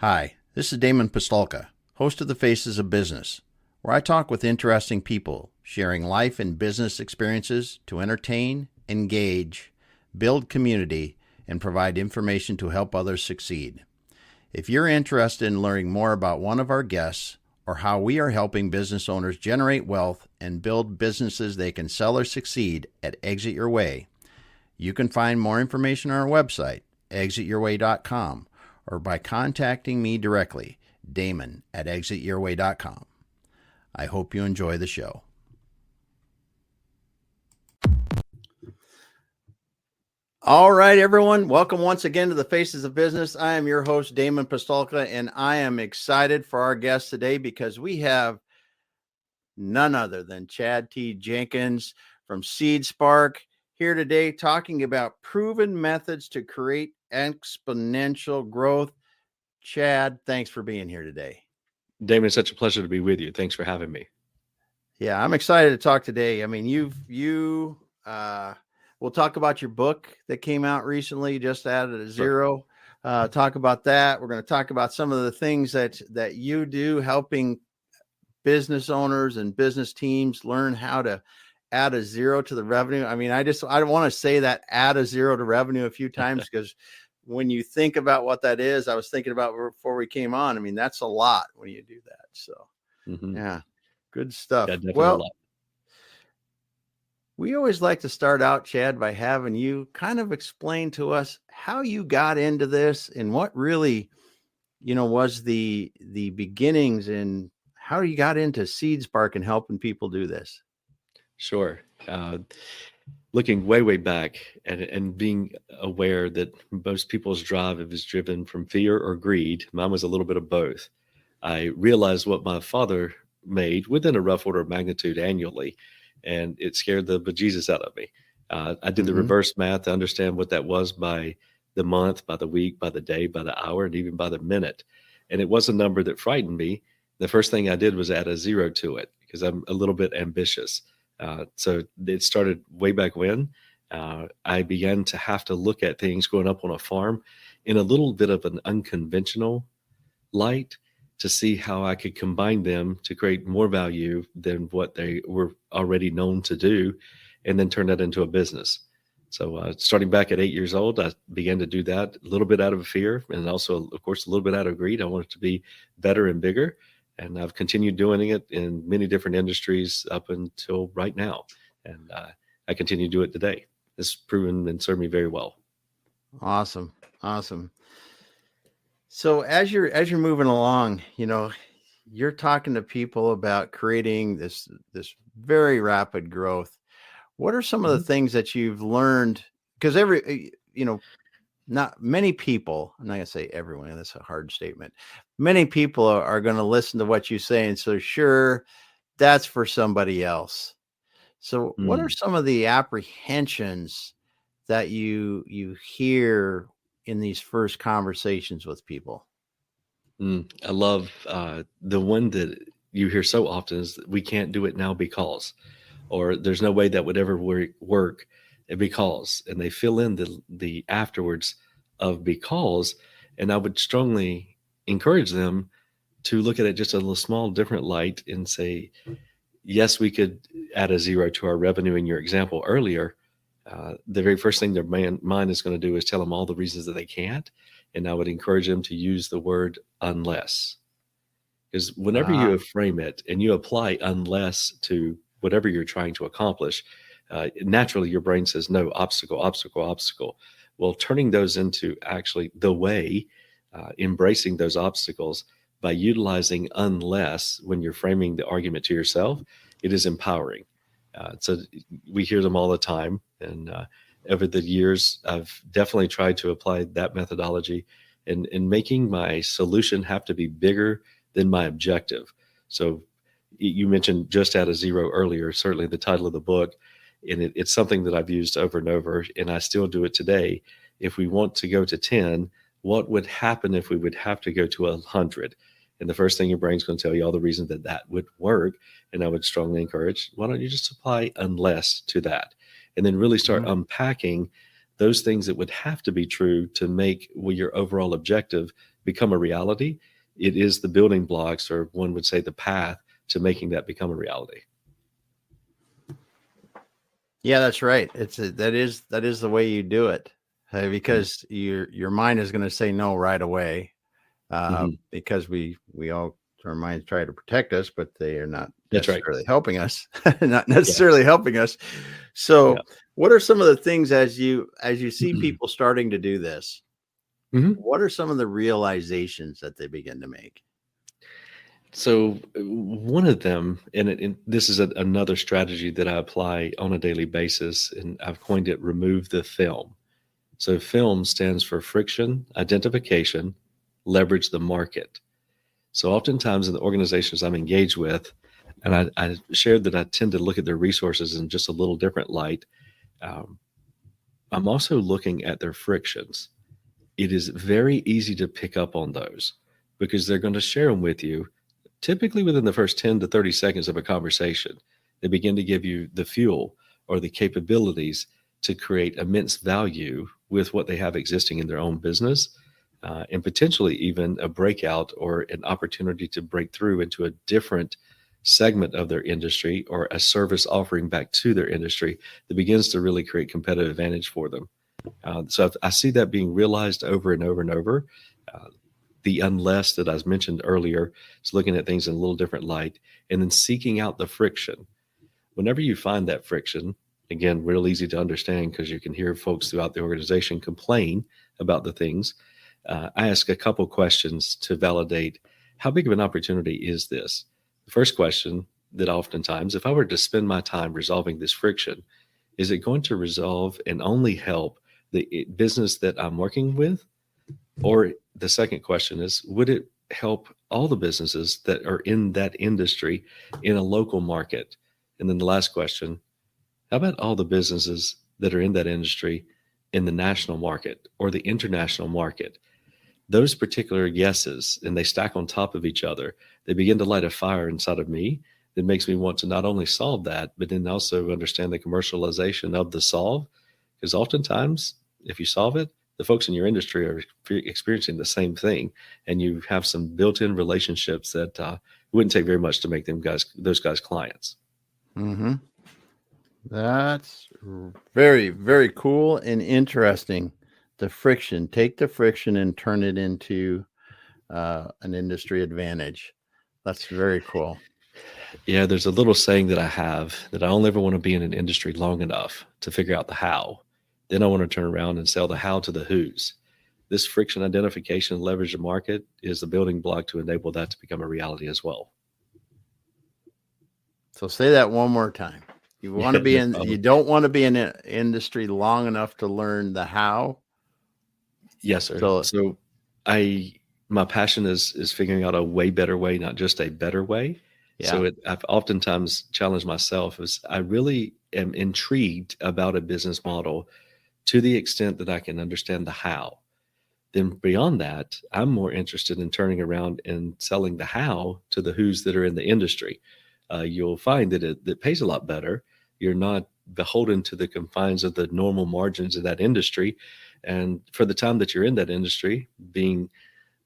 Hi, this is Damon Pistolka, host of The Faces of Business, where I talk with interesting people, sharing life and business experiences to entertain, engage, build community, and provide information to help others succeed. If you're interested in learning more about one of our guests or how we are helping business owners generate wealth and build businesses they can sell or succeed at Exit Your Way, you can find more information on our website, exityourway.com, or by contacting me directly, Damon at exityourway.com. I hope you enjoy the show. All right, everyone. Welcome once again to the Faces of Business. I am your host, Damon Pistolka, and I am excited for our guest today because we have none other than Chad T. Jenkins from SeedSpark here today talking about proven methods to create exponential growth. Chad, thanks for being here today. Damon, it's such a pleasure to be with you. Thanks for having me. Yeah, I'm excited to talk today. I mean, we'll talk about your book that came out recently, Just Added a Zero. Talk about that. We're going to talk about some of the things that you do, helping business owners and business teams learn how to add a zero to the revenue. I mean, I want to say that add a zero to revenue a few times because when you think about what that is, I was thinking about before we came on. I mean, that's a lot when you do that. So, yeah, good stuff. Yeah, definitely well, a lot. We always like to start out, Chad, by having you kind of explain to us how you got into this and what really, was the beginnings and how you got into SeedSpark and helping people do this. Sure. Looking way back and being aware that most people's drive is driven from fear or greed. Mine was a little bit of both. I realized what my father made within a rough order of magnitude annually, and it scared the bejesus out of me. I did the reverse math to understand what that was by the month, by the week, by the day, by the hour, and even by the minute. And it was a number that frightened me. The first thing I did was add a zero to it because I'm a little bit ambitious. So it started way back when. I began to have to look at things growing up on a farm in a little bit of an unconventional light to see how I could combine them to create more value than what they were already known to do, and then turn that into a business. So starting back at 8 years old, I began to do that a little bit out of fear and also, of course, a little bit out of greed. I wanted to be better and bigger. And I've continued doing it in many different industries up until right now. And I continue to do it today. It's proven and served me very well. Awesome. So as you're moving along, you're talking to people about creating this very rapid growth. What are some of the things that you've learned? Because not many people, I'm not going to say everyone, that's a hard statement. Many people are going to listen to what you say. And so sure, that's for somebody else. So what are some of the apprehensions that you hear in these first conversations with people? I love the one that you hear so often is that we can't do it now because, or there's no way that would ever work because, and they fill in the afterwards of because. And I would strongly encourage them to look at it just a little small different light and say, yes, we could add a zero to our revenue in your example earlier. The very first thing their mind is going to do is tell them all the reasons that they can't. And I would encourage them to use the word unless. Because whenever you frame it and you apply unless to whatever you're trying to accomplish, naturally your brain says, no, obstacle. Well, turning those into actually the way, embracing those obstacles by utilizing unless when you're framing the argument to yourself, it is empowering. So we hear them all the time. And over the years, I've definitely tried to apply that methodology in making my solution have to be bigger than my objective. So you mentioned Just Add a Zero earlier, certainly the title of the book, and it's something that I've used over and over, and I still do it today. If we want to go to 10, what would happen if we would have to go to 100? And the first thing your brain's going to tell you all the reasons that would work. And I would strongly encourage, why don't you just apply unless to that? And then really start unpacking those things that would have to be true to make your overall objective become a reality, it is the building blocks, or one would say the path to making that become a reality. Yeah, that's right. That is the way you do it, because your mind is going to say no right away, because our minds try to protect us, but they are not That's right. necessarily helping us, not necessarily helping us. So, what are some of the things as you see people starting to do this? What are some of the realizations that they begin to make? So one of them, and this is another strategy that I apply on a daily basis, and I've coined it remove the film. So film stands for friction, identification, leverage the market. So oftentimes in the organizations I'm engaged with, and I shared that I tend to look at their resources in just a little different light. I'm also looking at their frictions. It is very easy to pick up on those because they're going to share them with you typically within the first 10 to 30 seconds of a conversation. They begin to give you the fuel or the capabilities to create immense value with what they have existing in their own business, and potentially even a breakout or an opportunity to break through into a different segment of their industry or a service offering back to their industry that begins to really create competitive advantage for them. So I see that being realized over and over and over. The unless that I mentioned earlier is looking at things in a little different light, and then seeking out the friction. Whenever you find that friction, again, real easy to understand because you can hear folks throughout the organization complain about the things. I ask a couple questions to validate how big of an opportunity is this. The first question that oftentimes, if I were to spend my time resolving this friction, is it going to resolve and only help the business that I'm working with? Or the second question is, would it help all the businesses that are in that industry in a local market? And then the last question, how about all the businesses that are in that industry in the national market or the international market? Those particular yeses, and they stack on top of each other, they begin to light a fire inside of me that makes me want to not only solve that, but then also understand the commercialization of the solve. Because oftentimes, if you solve it, the folks in your industry are experiencing the same thing, and you have some built-in relationships that it wouldn't take very much to make those guys clients. Mm-hmm. That's very, very cool and interesting. The friction, take the friction and turn it into an industry advantage. That's very cool. Yeah, there's a little saying that I have that I only ever want to be in an industry long enough to figure out the how. Then I want to turn around and sell the how to the who's. This friction identification and leverage the market is the building block to enable that to become a reality as well. So say that one more time. You want to be you don't want to be in an industry long enough to learn the how. Yes, sir. So my passion is figuring out a way better way, not just a better way. Yeah. So I've oftentimes challenged myself as I really am intrigued about a business model to the extent that I can understand the how. Then beyond that, I'm more interested in turning around and selling the how to the who's that are in the industry. You'll find that it pays a lot better. You're not beholden to the confines of the normal margins of that industry. And for the time that you're in that industry, being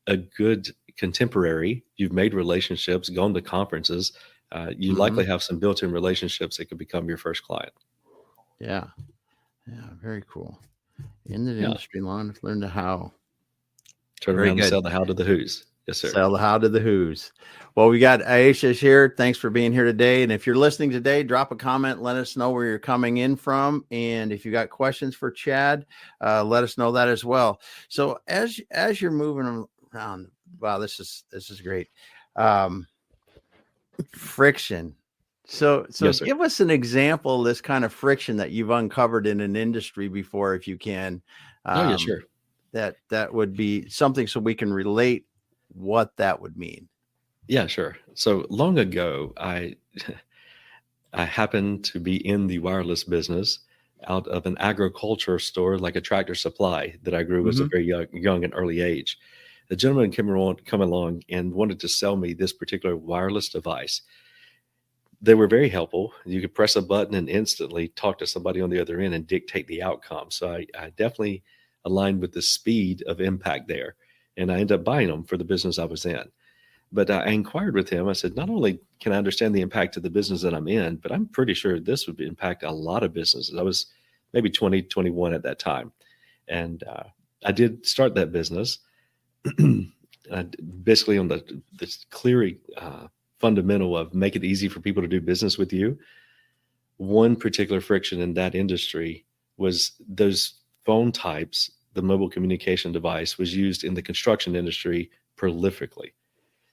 a good contemporary, you've made relationships, gone to conferences, you likely have some built-in relationships that could become your first client. Yeah. Yeah. Very cool. In the industry long enough to learn the how. Turn around and sell the how to the who's. Yes, sir. Sell the how to the who's. Well, we got Aisha here. Thanks for being here today. And if you're listening today, drop a comment. Let us know where you're coming in from. And if you got questions for Chad, let us know that as well. So as you're moving around, wow, this is great. Friction. So yes, give us an example of this kind of friction that you've uncovered in an industry before, if you can. Yeah, sure. That would be something so we can relate what that would mean. Yeah, sure. So long ago, I happened to be in the wireless business out of an agriculture store, like a Tractor Supply that I grew as a very young and early age. The gentleman come along and wanted to sell me this particular wireless device. They were very helpful. You could press a button and instantly talk to somebody on the other end and dictate the outcome. So I definitely aligned with the speed of impact there. and I ended up buying them for the business I was in. But I inquired with him. I said, not only can I understand the impact of the business that I'm in, but I'm pretty sure this would impact a lot of businesses. I was maybe 20, 21 at that time. And I did start that business basically on this clear fundamental of make it easy for people to do business with you. One particular friction in that industry was those phone types, the mobile communication device was used in the construction industry prolifically.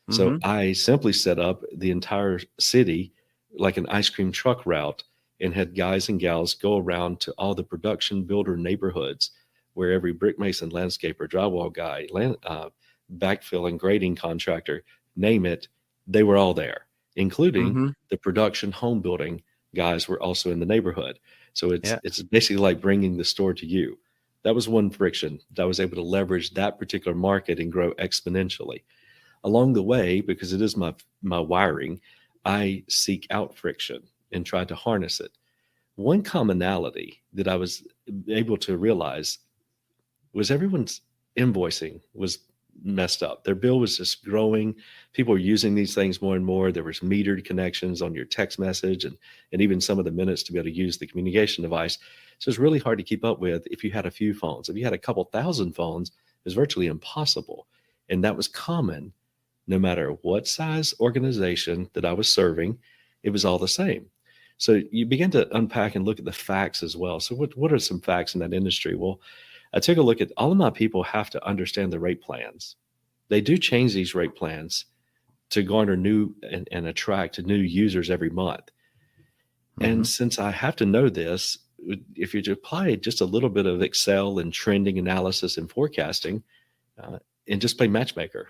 So I simply set up the entire city like an ice cream truck route and had guys and gals go around to all the production builder neighborhoods where every brick mason, landscaper, drywall guy, backfill and grading contractor, name it, they were all there, including the production home building guys were also in the neighborhood. So it's basically like bringing the store to you. That was one friction that I was able to leverage that particular market and grow exponentially. Along the way, because it is my wiring, I seek out friction and try to harness it. One commonality that I was able to realize was everyone's invoicing was messed up. Their bill was just growing. People were using these things more and more. There was metered connections on your text message and even some of the minutes to be able to use the communication device. So it's really hard to keep up with if you had a few phones. If you had a couple thousand phones, it was virtually impossible. And that was common. No matter what size organization that I was serving, it was all the same. So you begin to unpack and look at the facts as well. So what are some facts in that industry? Well, I took a look at all of my people have to understand the rate plans. They do change these rate plans to garner new and attract new users every month. And since I have to know this, if you apply just a little bit of Excel and trending analysis and forecasting and just play matchmaker,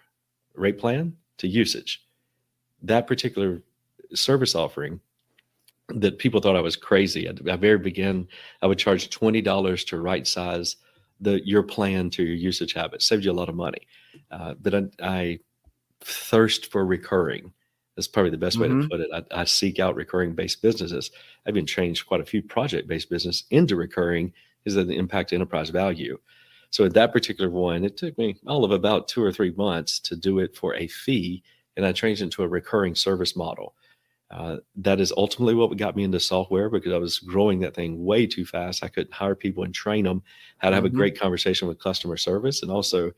rate plan to usage, that particular service offering that people thought I was crazy. At the very beginning, I would charge $20 to right size your plan to your usage habits. Saved you a lot of money. But I thirst for recurring. That's probably the best way to put it. I seek out recurring based businesses. I've even changed quite a few project based business into recurring is the impact enterprise value. So at that particular one, it took me all of about 2 or 3 months to do it for a fee, and I changed it into a recurring service model. That is ultimately what got me into software because I was growing that thing way too fast. I couldn't hire people and train them how to have a great conversation with customer service and also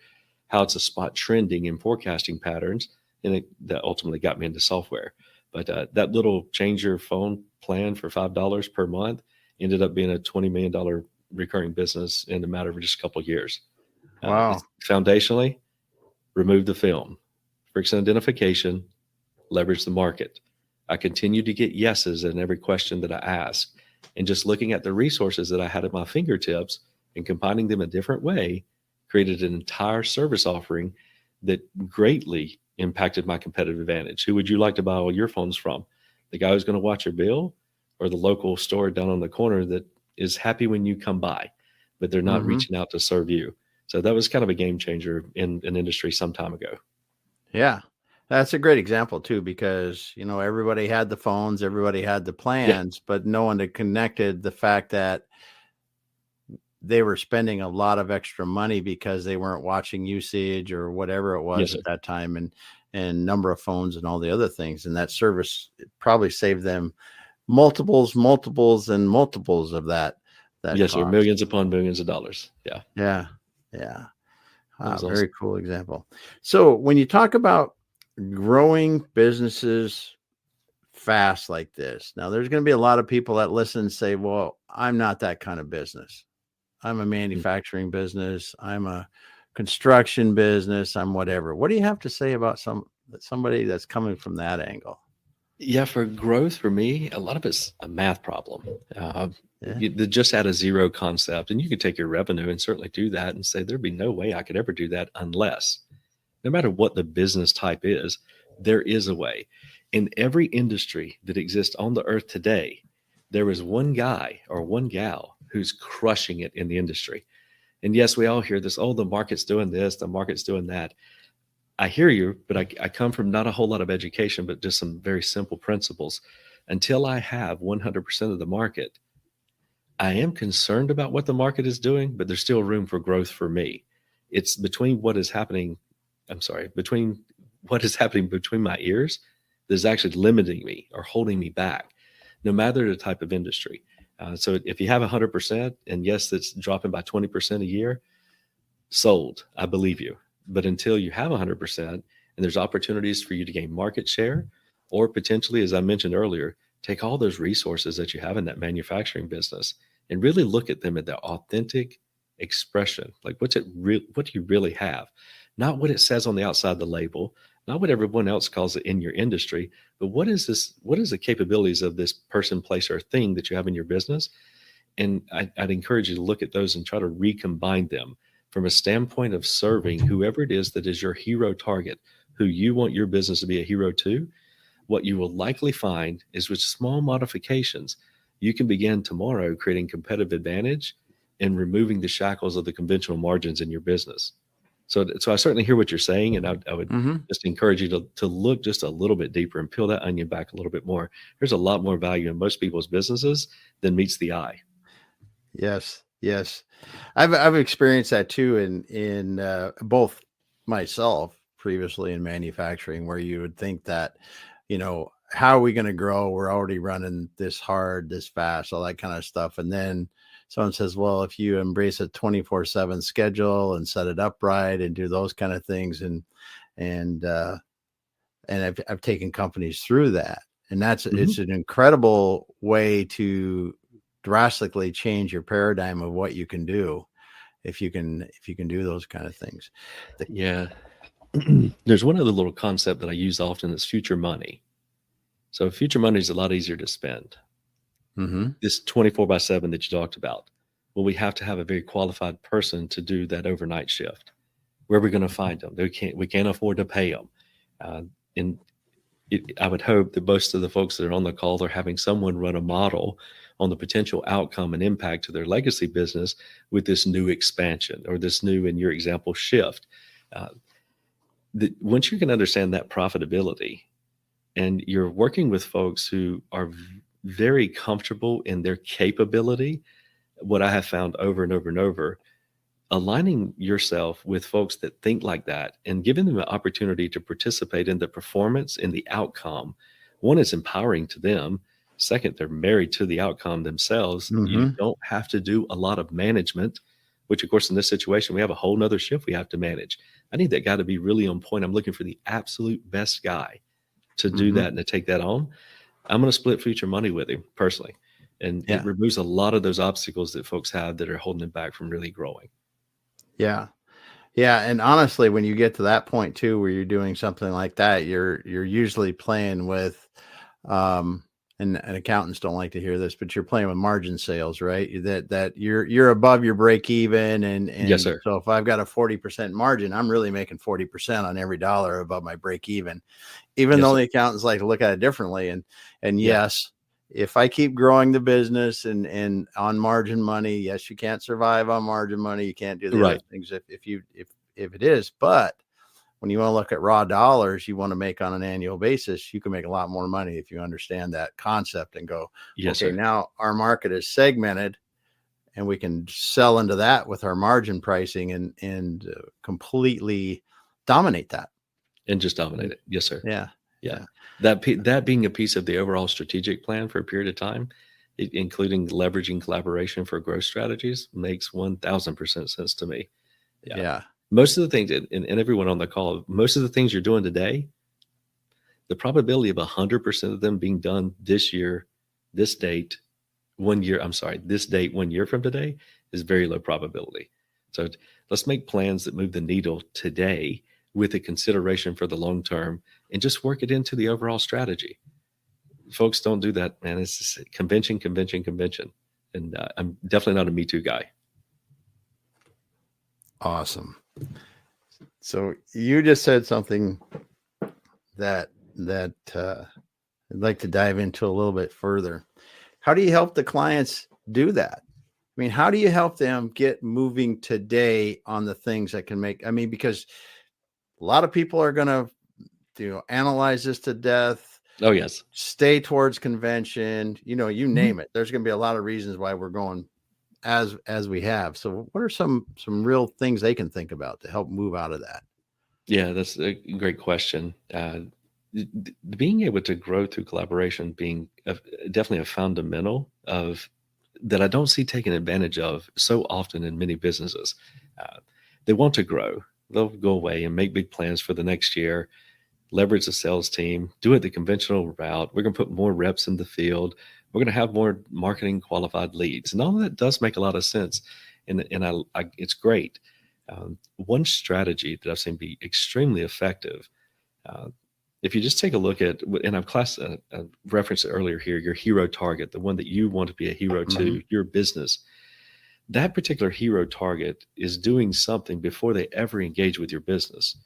how to spot trending and forecasting patterns. And that ultimately got me into software. But that little change your phone plan for $5 per month ended up being a $20 million recurring business in a matter of just a couple of years. Wow. Foundationally, remove the film, friction identification, leverage the market. I continued to get yeses in every question that I asked. And just looking at the resources that I had at my fingertips and combining them a different way, created an entire service offering that greatly impacted my competitive advantage. Who would you like to buy all your phones from? The guy who's going to watch your bill or the local store down on the corner that is happy when you come by, but they're not reaching out to serve you? So that was kind of a game changer in an industry some time ago. Yeah. That's a great example too, because, everybody had the phones, everybody had the plans, but no one had connected the fact that they were spending a lot of extra money because they weren't watching usage or whatever it was at that time and number of phones and all the other things. And that service probably saved them multiples and multiples of that. Yes, cost. or millions upon millions of dollars. Yeah. Yeah. Yeah. Awesome. Very cool example. So when you talk about growing businesses fast like this, now there's going to be a lot of people that listen and say, well, I'm not that kind of business. I'm a manufacturing business. I'm a construction business. I'm whatever. What do you have to say about somebody that's coming from that angle? Yeah, for growth, for me, a lot of it's a math problem. Just add a zero concept, and you could take your revenue and certainly do that and say there'd be no way I could ever do that unless, no matter what the business type is, there is a way. In every industry that exists on the earth today, there is one guy or one gal who's crushing it in the industry. And yes, we all hear this, oh, the market's doing this, the market's doing that. I hear you, but I come from not a whole lot of education, but just some very simple principles. Until I have 100% of the market, I am concerned about what the market is doing, but there's still room for growth for me. It's between what is happening I'm sorry, between what is happening between my ears that is actually limiting me or holding me back, no matter the type of industry. So if you have 100%, and yes, it's dropping by 20% a year, sold. I believe you. But until you have 100%, and there's opportunities for you to gain market share, or potentially, as I mentioned earlier, take all those resources that you have in that manufacturing business and really look at them at their authentic expression. Like, what do you really have? Not what it says on the outside of the label, not what everyone else calls it in your industry, but what is this? What is the capabilities of this person, place, or thing that you have in your business? And I'd encourage you to look at those and try to recombine them from a standpoint of serving whoever it is that is your hero target, who you want your business to be a hero to. What you will likely find is with small modifications, you can begin tomorrow creating competitive advantage and removing the shackles of the conventional margins in your business. So I certainly hear what you're saying, and I would Mm-hmm. just encourage you to look just a little bit deeper and peel that onion back a little bit more. There's a lot more value in most people's businesses than meets the eye. Yes. Yes. I've experienced that too in both myself previously in manufacturing, where you would think that, how are we going to grow? We're already running this hard, this fast, all that kind of stuff. And then someone says, well, if you embrace a 24/7 schedule and set it up right and do those kind of things. And I've taken companies through that. And it's an incredible way to drastically change your paradigm of what you can do if you can do those kind of things. Yeah. There's one other little concept that I use often that's future money. So future money is a lot easier to spend. Mm-hmm. This 24/7 that you talked about, well, we have to have a very qualified person to do that overnight shift. Where are we going to find them? We can't afford to pay them. And I would hope that most of the folks that are on the call are having someone run a model on the potential outcome and impact to their legacy business with this new expansion or this new, in your example, shift. Uh, Once you can understand that profitability, and you're working with folks who are very comfortable in their capability, what I have found over and over and over, aligning yourself with folks that think like that and giving them an opportunity to participate in the performance and the outcome. One, is empowering to them. Second, they're married to the outcome themselves. You Mm-hmm. don't have to do a lot of management, which of course in this situation, we have a whole nother shift we have to manage. I need that guy to be really on point. I'm looking for the absolute best guy to do Mm-hmm. that and to take that on. I'm going to split future money with him personally. And it Yeah. removes a lot of those obstacles that folks have that are holding them back from really growing. Yeah. Yeah. And honestly, when you get to that point too, where you're doing something like that, you're usually playing with, um, and accountants don't like to hear this, but you're playing with margin sales, right? That you're above your break even. Yes, And sir. so if I've got a 40% margin, I'm really making 40% on every dollar above my break even Yes, though sir. the accountants like to look at it differently. And Yeah. yes, if I keep growing the business and on margin money, yes, you can't survive on margin money. You can't do the other Right. things if it is. But when you want to look at raw dollars you want to make on an annual basis, you can make a lot more money if you understand that concept and go, Yes, okay, sir. now our market is segmented and we can sell into that with our margin pricing and completely dominate that. And just dominate it. Yes, sir. Yeah. Yeah. Yeah. That being a piece of the overall strategic plan for a period of time, including leveraging collaboration for growth strategies, makes 1000% sense to me. Yeah. Yeah. Most of the things, and everyone on the call, most of the things you're doing today, the probability of 100% of them being done this year, this date, 1 year, I'm sorry, this date 1 year from today is very low probability. So let's make plans that move the needle today with a consideration for the long term and just work it into the overall strategy. Folks don't do that, man. It's just convention, convention, convention. And I'm definitely not a Me Too guy. Awesome. So you just said something that I'd like to dive into a little bit further. How do you help the clients do that? I mean, how do you help them get moving today on the things that can make, because a lot of people are going to analyze this to death, Oh, yes. stay towards convention, you Mhm. name it. There's going to be a lot of reasons why we're going as we have. So what are some real things they can think about to help move out of that? Yeah, that's a great question. Being able to grow through collaboration being definitely a fundamental of that I don't see taken advantage of so often in many businesses. Uh, they want to grow. They'll go away and make big plans for the next year, leverage the sales team, do it the conventional route. We're going to put more reps in the field. We're going to have more marketing qualified leads. And all of that does make a lot of sense. And it's great. One strategy that I've seen be extremely effective, uh, if you just take a look at, and I've referenced it earlier here, your hero target, the one that you want to be a hero to your business, that particular hero target is doing something before they ever engage with your business.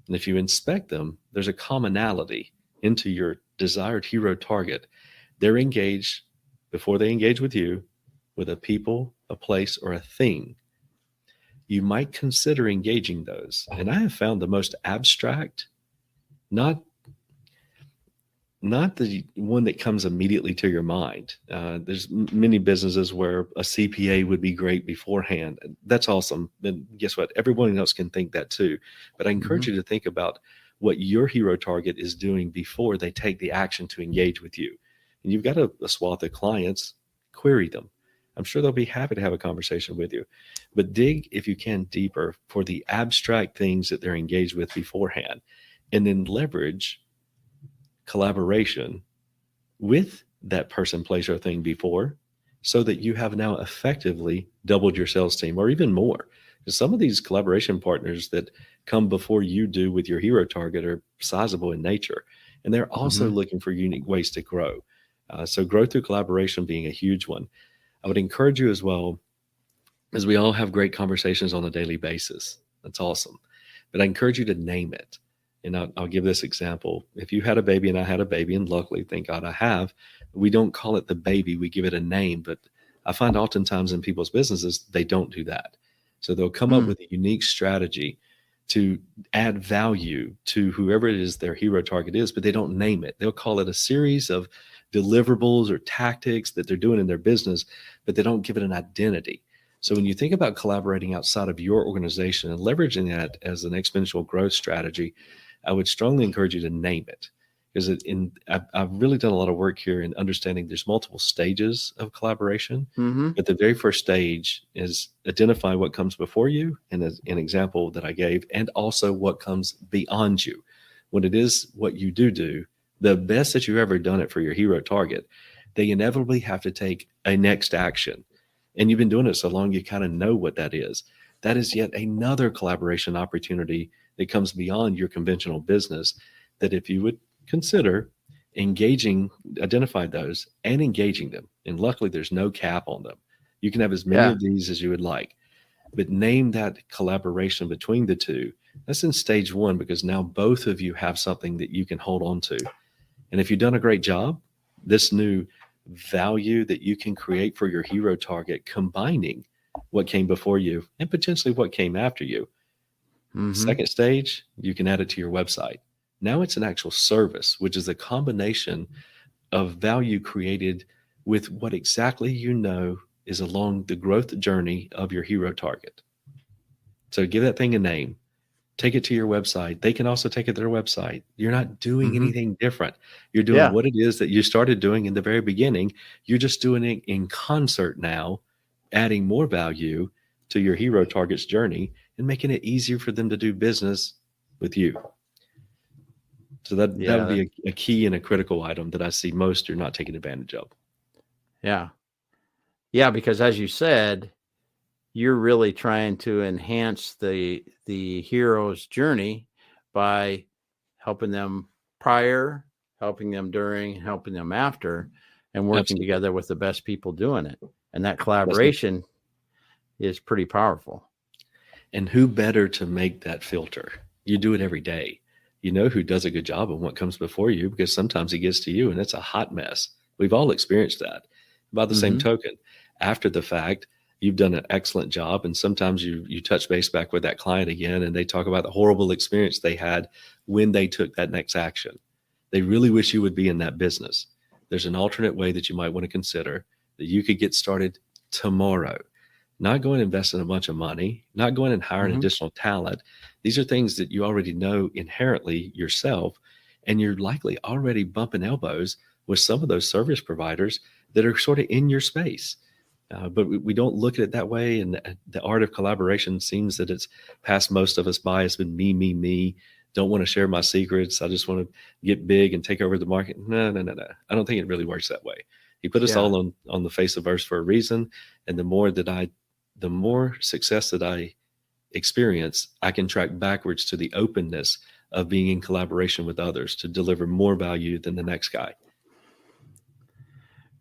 And if you inspect them, there's a commonality into your desired hero target. They're engaged before they engage with you with a people, a place, or a thing. You might consider engaging those. And I have found the most abstract, not the one that comes immediately to your mind. There's many businesses where a CPA would be great beforehand. That's awesome. And guess what? Everyone else can think that too. But I encourage you to think about what your hero target is doing before they take the action to engage with you. And you've got a swath of clients, query them. I'm sure they'll be happy to have a conversation with you. But dig, if you can, deeper for the abstract things that they're engaged with beforehand, and then leverage collaboration with that person, place, or thing before, so that you have now effectively doubled your sales team or even more. Because some of these collaboration partners that come before you do with your hero target are sizable in nature, and they're also looking for unique ways to grow. So growth through collaboration being a huge one. I would encourage you as well, as we all have great conversations on a daily basis. That's awesome. But I encourage you to name it. And I'll give this example. If you had a baby and I had a baby, and luckily, thank God I have, we don't call it the baby. We give it a name. But I find oftentimes in people's businesses, they don't do that. So they'll come up with a unique strategy to add value to whoever it is their hero target is, but they don't name it. They'll call it a series of deliverables or tactics that they're doing in their business, but they don't give it an identity. So when you think about collaborating outside of your organization and leveraging that as an exponential growth strategy, I would strongly encourage you to name it, because I've really done a lot of work here in understanding there's multiple stages of collaboration. But the very first stage is identify what comes before you, and as an example that I gave, and also what comes beyond you. When it is what you do, the best that you've ever done it for your hero target, they inevitably have to take a next action. And you've been doing it so long, you kind of know what that is. That is yet another collaboration opportunity that comes beyond your conventional business, that if you would consider identify those and engaging them. And luckily there's no cap on them. You can have as many of these as you would like, but name that collaboration between the two. That's in stage one, because now both of you have something that you can hold on to. And if you've done a great job, this new value that you can create for your hero target, combining what came before you and potentially what came after you. Second stage, you can add it to your website. Now it's an actual service, which is a combination of value created with what exactly you know is along the growth journey of your hero target. So give that thing a name. Take it to your website. They can also take it to their website. You're not doing anything different. You're doing what it is that you started doing in the very beginning. You're just doing it in concert now, adding more value to your hero target's journey and making it easier for them to do business with you. So that would be a key and a critical item that I see most are not taking advantage of. Yeah, because as you said, you're really trying to enhance the hero's journey by helping them prior, helping them during, helping them after, and working together with the best people doing it. And that collaboration is pretty powerful. And who better to make that filter? You do it every day. You know who does a good job of what comes before you, because sometimes it gets to you and it's a hot mess. We've all experienced that. By the same token, after the fact, you've done an excellent job. And sometimes you touch base back with that client again, and they talk about the horrible experience they had when they took that next action. They really wish you would be in that business. There's an alternate way that you might want to consider that you could get started tomorrow. not going and investing a bunch of money, not going and hiring Mm-hmm. additional talent. These are things that you already know inherently yourself, and you're likely already bumping elbows with some of those service providers that are sort of in your space. But we don't look at it that way. And the art of collaboration seems that it's passed most of us by. It's been me, me, me. Don't want to share my secrets. I just want to get big and take over the market. No, no, no, no. I don't think it really works that way. He put us Yeah. all on the face of earth for a reason. And the more success that I experience, I can track backwards to the openness of being in collaboration with others to deliver more value than the next guy.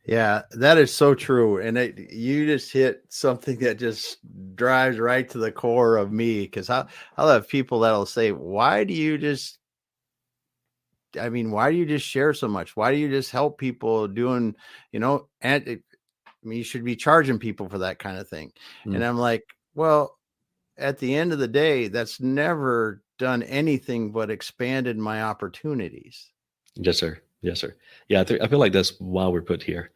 Yeah, that is so true. And you just hit something that just drives right to the core of me, because I'll have people that'll say, why do you just share so much? Why do you just help people doing, you should be charging people for that kind of thing. And Mm. I'm like, well, at the end of the day, that's never done anything but expanded my opportunities. Yes, sir. Yes, sir. Yeah, I feel like that's why we're put here.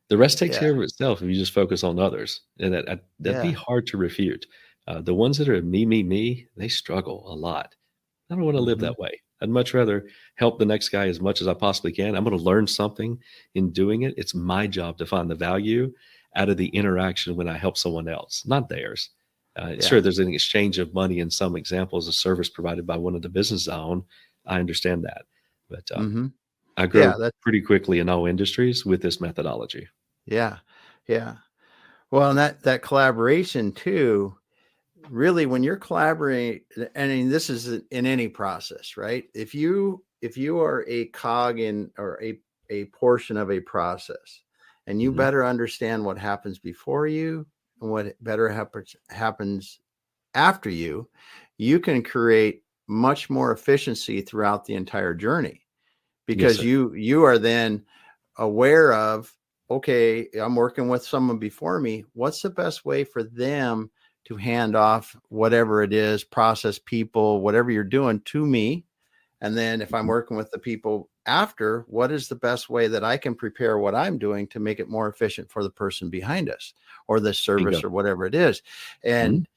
The rest takes Yeah. care of itself if you just focus on others, and that'd be Yeah. hard to refute. The ones that are me, me, me, they struggle a lot. I don't want to live Hmm. that way. I'd much rather help the next guy as much as I possibly can. I'm going to learn something in doing it. It's my job to find the value out of the interaction when I help someone else, not theirs. Sure, Yeah. there's an exchange of money in some examples of service provided by one of the businesses I own. I understand that, but Hmm. I Yeah. grow pretty quickly in all industries with this methodology. Yeah. Yeah. Well, and that collaboration too, really, when you're collaborating, and I mean, this is in any process, right? If you are a cog in, or a portion of a process, and you Mhm. better understand what happens before you and what better happens after you, you can create much more efficiency throughout the entire journey, Yes, because sir. you are then aware of, okay, I'm working with someone before me. What's the best way for them to hand off whatever it is, process, people, whatever you're doing, to me? And then if I'm Mhm. working with the people after, what is the best way that I can prepare what I'm doing to make it more efficient for the person behind us, or the service, Bingo. or whatever it is? Mhm. And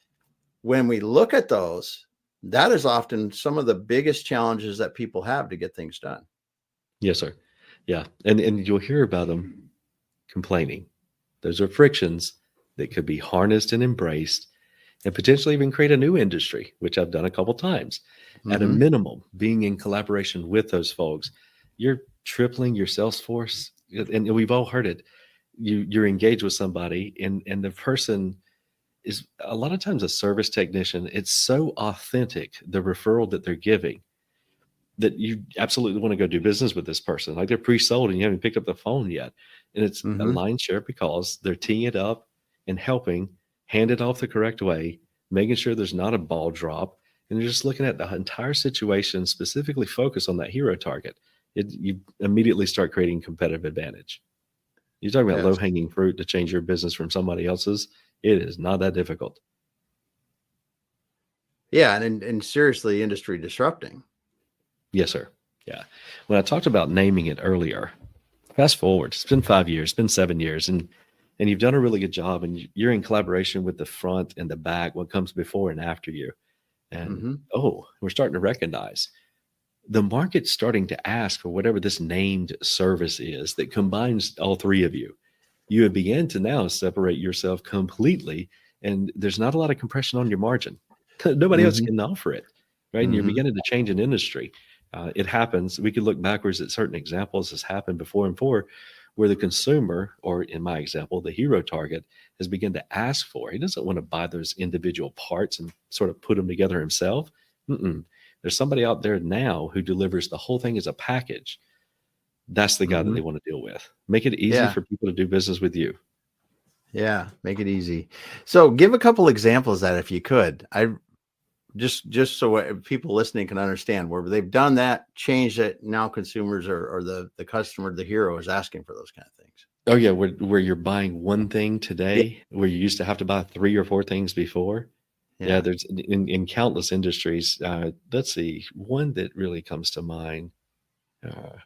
when we look at those, that is often some of the biggest challenges that people have to get things done. Yes, sir. Yeah, and you'll hear about them complaining. Those are frictions that could be harnessed and embraced and potentially even create a new industry, which I've done a couple times. At a Hmm. minimum, being in collaboration with those folks, you're tripling your sales force, and we've all heard it. You're engaged with somebody, and the person is a lot of times a service technician. It's so authentic, the referral that they're giving, that you absolutely want to go do business with this person. Like they're pre-sold and you haven't picked up the phone yet. And it's a Hmm. line share because they're teeing it up and helping hand it off the correct way, making sure there's not a ball drop. And you're just looking at the entire situation, specifically focus on that hero target. You immediately start creating competitive advantage. You're talking about low Yes. hanging fruit to change your business from somebody else's. It is not that difficult. Yeah. And seriously, industry disrupting. Yes, sir. Yeah. When I talked about naming it earlier, fast forward, it's been 5 years, it's been 7 years, and you've done a really good job, and you're in collaboration with the front and the back, what comes before and after you. And Hmm. we're starting to recognize the market's starting to ask for whatever this named service is that combines all three of you. You have begun to now separate yourself completely, and there's not a lot of compression on your margin. Nobody else Hmm. can offer it, right? And you're Hmm. beginning to change an industry. It happens. We could look backwards at certain examples that's happened before and for where the consumer, or in my example, the hero target, has begun to ask for. He doesn't want to buy those individual parts and sort of put them together himself. Mm-mm. There's somebody out there now who delivers the whole thing as a package. That's the guy that Hmm. they want to deal with. Make it easy Yeah. for people to do business with you. Yeah. Make it easy. So give a couple examples of that, if you could. I just so people listening can understand where they've done that, changed it. Now consumers, or the customer, the hero, is asking for those kind of things. Oh yeah, where you're buying one thing Yeah. today, where you used to have to buy three or four things before. Yeah, Yeah. there's in countless industries. Let's see, one that really comes to mind. Uh,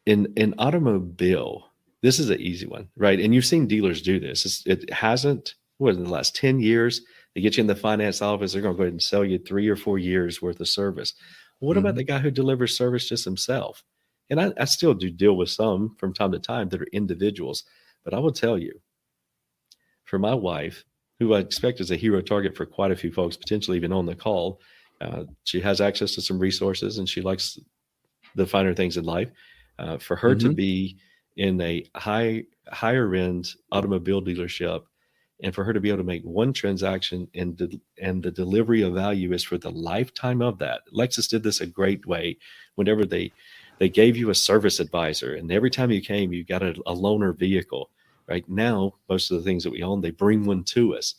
in automobile, this is an easy one, right? And you've seen dealers do this. It hasn't. what, in the last 10 years, they get you in the finance office, they're going to go ahead and sell you 3 or 4 years worth of service. What about Mm-hmm. the guy who delivers service just himself? And I still do deal with some from time to time that are individuals, but I will tell you, for my wife, who I expect is a hero target for quite a few folks, potentially even on the call, she has access to some resources and she likes the finer things in life. For her to Mm-hmm. be in a higher end automobile dealership, and for her to be able to make one transaction and the delivery of value is for the lifetime of that. Lexus did this a great way. Whenever they gave you a service advisor, and every time you came, you got a loaner vehicle. Right now, most of the things that we own, they bring one to us.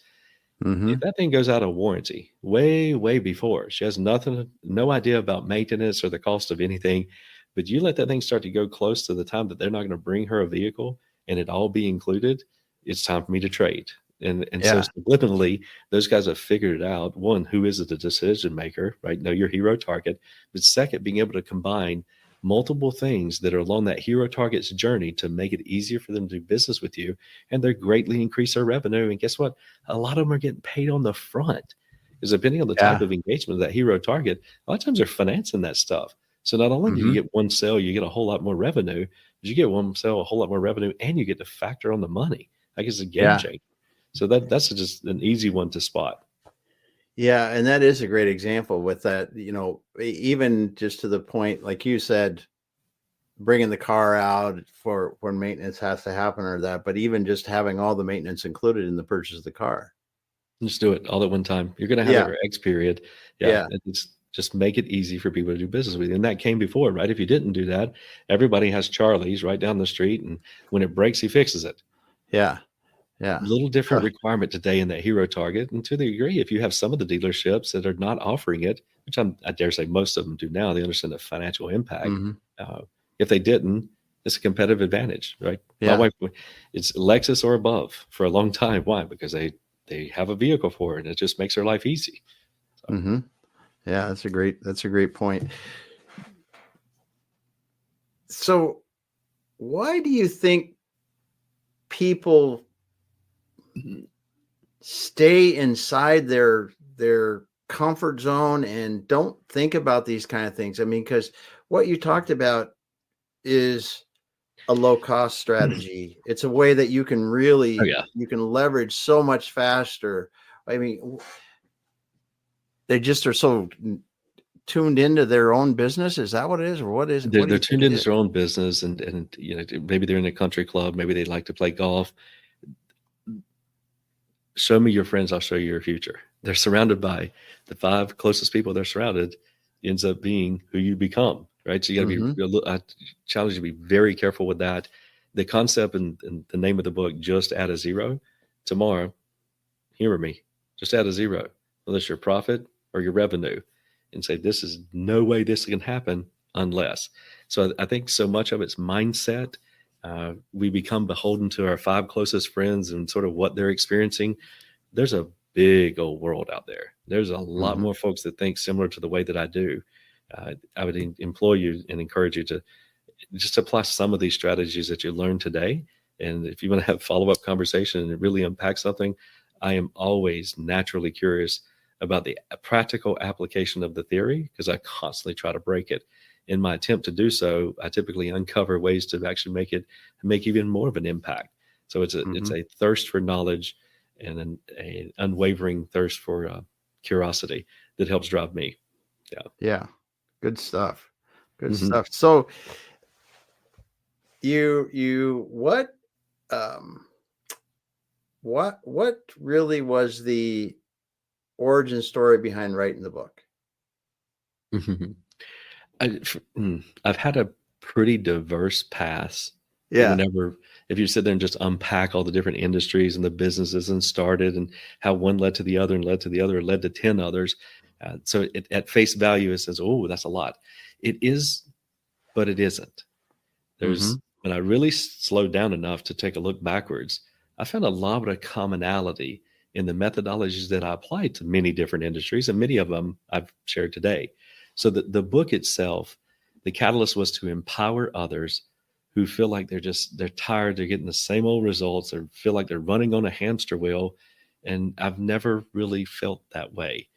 Mm-hmm. If that thing goes out of warranty way before, she has no idea about maintenance or the cost of anything, but you let that thing start to go close to the time that they're not going to bring her a vehicle and it all be included, it's time for me to trade. And so Yeah. subliminally, those guys have figured it out. One, who is the decision maker, right? Know your hero target. But second, being able to combine multiple things that are along that hero target's journey to make it easier for them to do business with you, and they greatly increase their revenue. And guess what? A lot of them are getting paid on the front, because depending on the type Yeah. of engagement of that hero target, a lot of times they're financing that stuff. So not only do you Mm-hmm. get one sale, you get a whole lot more revenue, but you get one sale, a whole lot more revenue, and you get to factor on the money. I guess it's a game Yeah. changer. So that's just an easy one to spot. Yeah. And that is a great example with that, even just to the point, like you said, bringing the car out for when maintenance has to happen or that, but even just having all the maintenance included in the purchase of the car. Just do it all at one time. You're going to have Yeah. a X period. Yeah. Yeah. It's just make it easy for people to do business with you. And that came before, right? If you didn't do that, everybody has Charlie's right down the street. And when it breaks, he fixes it. Yeah. Yeah. Little different requirement today in that hero target. And to the degree, if you have some of the dealerships that are not offering it, which I dare say most of them do now, they understand the financial impact. Mm-hmm. If they didn't, it's a competitive advantage, right? My Yeah. wife, it's Lexus or above for a long time. Why? Because they have a vehicle for it, and it just makes their life easy. So, Mm-hmm. Yeah. That's a great point. So why do you think people stay inside their comfort zone and don't think about these kind of things? I mean, because what you talked about is a low cost strategy. It's a way that you can really, oh yeah, you can leverage so much faster. I mean, they just are so tuned into their own business. Is that what it is, or what is it? What do they're you think tuned it into is? their own business, and maybe they're in a country club, maybe they like to play golf. Show me your friends, I'll show you your future. They're surrounded by the 5 closest people they're surrounded, ends up being who you become, right? So you got to Mm-hmm. be, I challenge you to be very careful with that. The concept and the name of the book, Just Add a Zero. Tomorrow, hear me, just add a zero, whether it's your profit or your revenue, and say, this is no way this can happen unless. So I think so much of it's mindset. We become beholden to our 5 closest friends and sort of what they're experiencing. There's a big old world out there. There's a lot Mm-hmm. more folks that think similar to the way that I do. I would implore you and encourage you to just apply some of these strategies that you learned today. And if you want to have follow-up conversation and really unpack something, I am always naturally curious about the practical application of the theory, because I constantly try to break it. In my attempt to do so, I typically uncover ways to actually make even more of an impact. So it's Mm-hmm. a thirst for knowledge and an unwavering thirst for curiosity that helps drive me. Yeah. Yeah. Good stuff. Good Mm-hmm. stuff. So um what really was the origin story behind writing the book? I've had a pretty diverse past. Yeah. Whenever, if you sit there and just unpack all the different industries and the businesses and started and how one led to the other and led to the other, led to 10 others. So at face value, it says, oh, that's a lot. It is, but it isn't. Mm-hmm. When I really slowed down enough to take a look backwards, I found a lot of commonality in the methodologies that I applied to many different industries, and many of them I've shared today. So the book itself, the catalyst was to empower others who feel like they're tired, they're getting the same old results, or feel like they're running on a hamster wheel, And I've never really felt that way.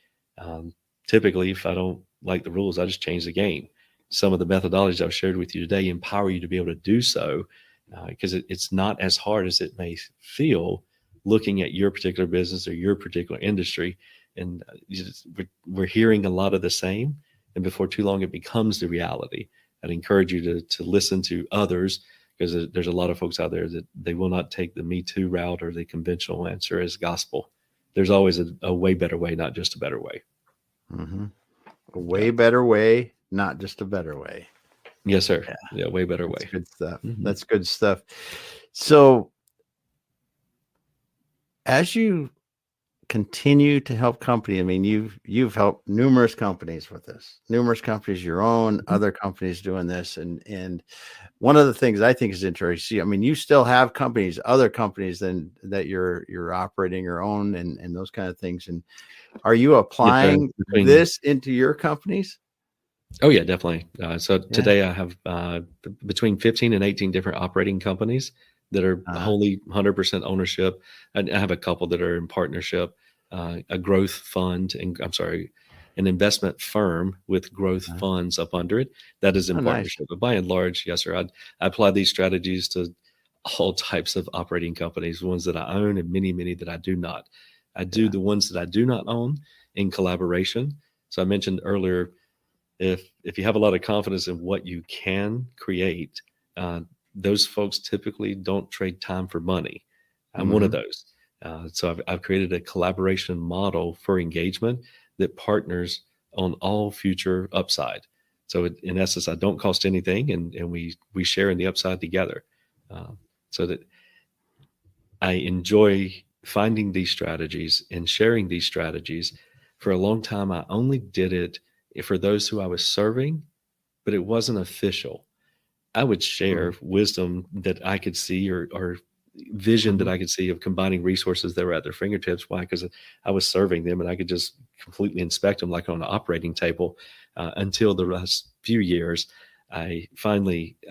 Typically, if I don't like the rules, I just change the game. Some of the methodologies I've shared with you today empower you to be able to do so, because it's not as hard as it may feel looking at your particular business or your particular industry. And we're hearing a lot of the same. And before too long, it becomes the reality. I'd encourage you to listen to others, because there's a lot of folks out there that they will not take the Me Too route or the conventional answer as gospel. There's always a way better way, not just a better way. Mm-hmm. A way better way, not just a better way. Yes, sir. Yeah, way better way. Good stuff. Mm-hmm. That's good stuff. So as you continue to help company, I mean, you've helped numerous companies with this, numerous companies, your own, other companies doing this. And one of the things I think is interesting, I mean, you still have companies, other companies than that you're operating your own and those kind of things. And are you applying this into your companies? Oh yeah, definitely. Today I have between 15 and 18 different operating companies that are wholly 100% ownership. I have a couple that are in partnership, a growth fund, an investment firm with growth funds up under it that is in partnership. Nice. But by and large, yes, sir, I apply these strategies to all types of operating companies, ones that I own and many, many that I do not. I do the ones that I do not own in collaboration. So I mentioned earlier, if you have a lot of confidence in what you can create, those folks typically don't trade time for money. I'm one of those. So I've created a collaboration model for engagement that partners on all future upside. So in essence, I don't cost anything, and we share in the upside together. So that I enjoy finding these strategies and sharing these strategies. For a long time, I only did it for those who I was serving, but it wasn't official. I would share wisdom that I could see or vision that I could see of combining resources that were at their fingertips. Why? Because I was serving them and I could just completely inspect them like on an operating table. Until the last few years, I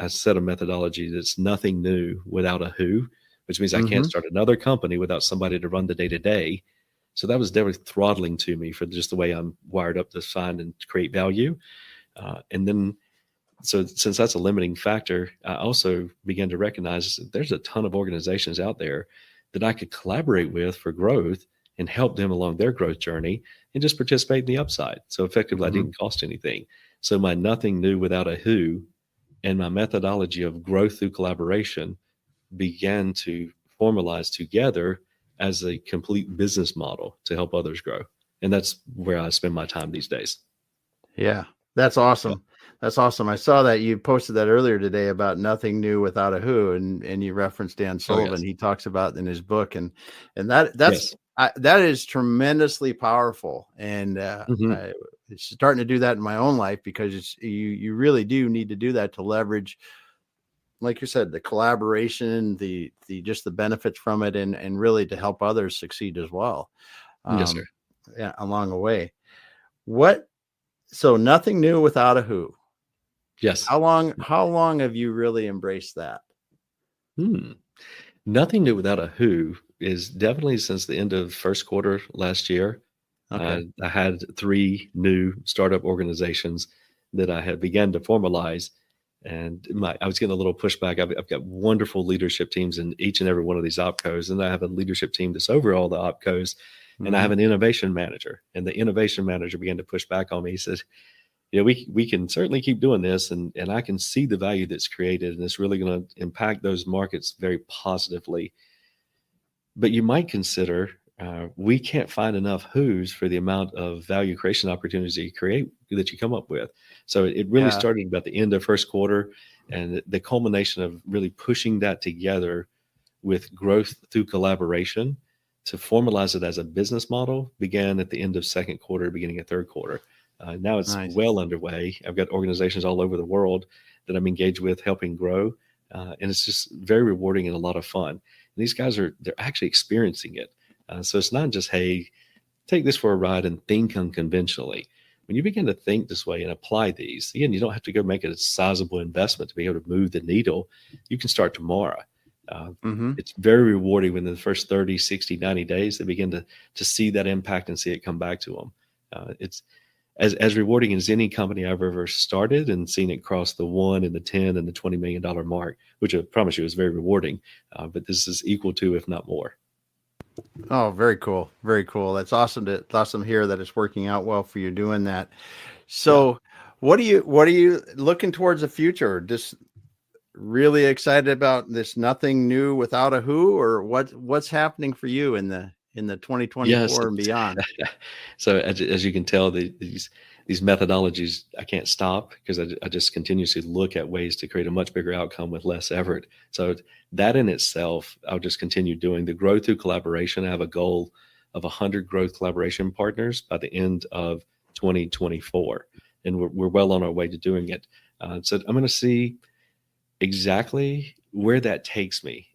set a methodology that's nothing new without a who, which means I can't start another company without somebody to run the day-to-day. So that was definitely throttling to me for just the way I'm wired up to find and create value. So since that's a limiting factor, I also began to recognize that there's a ton of organizations out there that I could collaborate with for growth and help them along their growth journey and just participate in the upside. So effectively, I didn't cost anything. So my nothing new without a who and my methodology of growth through collaboration began to formalize together as a complete business model to help others grow. And that's where I spend my time these days. Yeah, that's awesome. Yeah. That's awesome. I saw that you posted that earlier today about nothing new without a who, and you referenced Dan Sullivan. Yes. He talks about in his book, and that's that is tremendously powerful. And I'm starting to do that in my own life, because you really do need to do that to leverage, like you said, the collaboration, the just the benefits from it, and really to help others succeed as well. Yes, sir. Yeah, along the way. So nothing new without a who. Yes. How long have you really embraced that? Nothing new without a who is definitely since the end of first quarter last year. Okay. I had 3 new startup organizations that I had begun to formalize, and I was getting a little pushback. I've got wonderful leadership teams in each and every one of these opcos, and I have a leadership team that's over all the opcos, and I have an innovation manager, and the innovation manager began to push back on me. He said, we can certainly keep doing this, and I can see the value that's created, and it's really going to impact those markets very positively. But you might consider we can't find enough who's for the amount of value creation opportunities that you come up with. So it really started about the end of first quarter, and the culmination of really pushing that together with growth through collaboration to formalize it as a business model began at the end of second quarter, beginning of third quarter. Now it's well underway. I've got organizations all over the world that I'm engaged with, helping grow. And it's just very rewarding and a lot of fun. And these guys they're actually experiencing it. So it's not just, hey, take this for a ride and think unconventionally. When you begin to think this way and apply these, again, you don't have to go make a sizable investment to be able to move the needle. You can start tomorrow. Mm-hmm. It's very rewarding when in the first 30, 60, 90 days, they begin to see that impact and see it come back to them. It's as rewarding as any company I've ever started, and seen it cross the 1 and the 10 and the $20 million mark, which I promise you is very rewarding. But this is equal to, if not more. Oh, very cool. Very cool. That's awesome to hear that it's working out well for you doing that. So what are you looking towards the future? Just really excited about this nothing new without a who, or what's happening for you in the 2024 and beyond? So as you can tell, these methodologies, I can't stop, because I just continuously look at ways to create a much bigger outcome with less effort. So that in itself, I'll just continue doing the growth through collaboration. I have a goal of 100 growth collaboration partners by the end of 2024, and we're well on our way to doing it. So I'm going to see exactly where that takes me.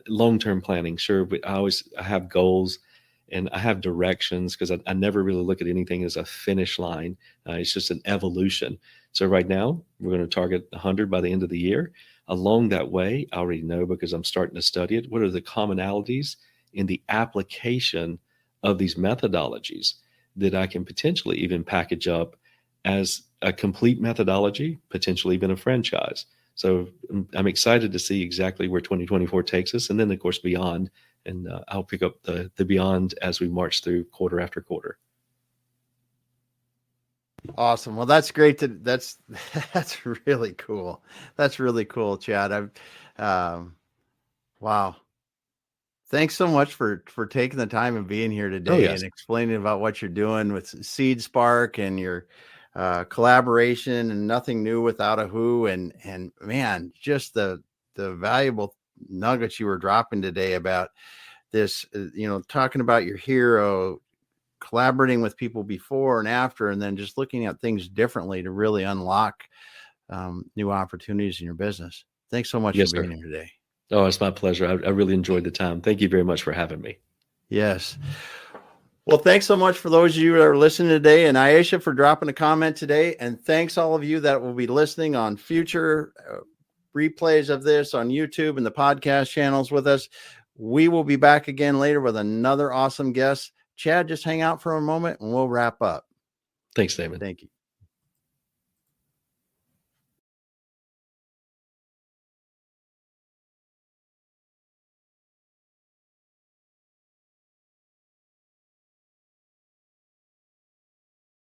Long-term planning, sure, but I have goals and I have directions, because I never really look at anything as a finish line. It's just an evolution. So right now, we're going to target 100 by the end of the year. Along that way, I already know, because I'm starting to study it, what are the commonalities in the application of these methodologies that I can potentially even package up as a complete methodology, potentially even a franchise. So I'm excited to see exactly where 2024 takes us, and then of course beyond. And I'll pick up the beyond as we march through quarter after quarter. Awesome. Well, that's great. That's really cool. That's really cool, Chad. Wow. Thanks so much for taking the time and being here today and explaining about what you're doing with SeedSpark and your collaboration and nothing new without a who. And man, just the valuable nuggets you were dropping today about this, talking about your hero, collaborating with people before and after, and then just looking at things differently to really unlock new opportunities in your business. Thanks so much for being here today. Oh, it's my pleasure. I really enjoyed the time. Thank you very much for having me. Yes. Well, thanks so much for those of you that are listening today, and Aisha for dropping a comment today. And thanks all of you that will be listening on future replays of this on YouTube and the podcast channels with us. We will be back again later with another awesome guest. Chad, just hang out for a moment and we'll wrap up. Thanks, Damon. Thank you.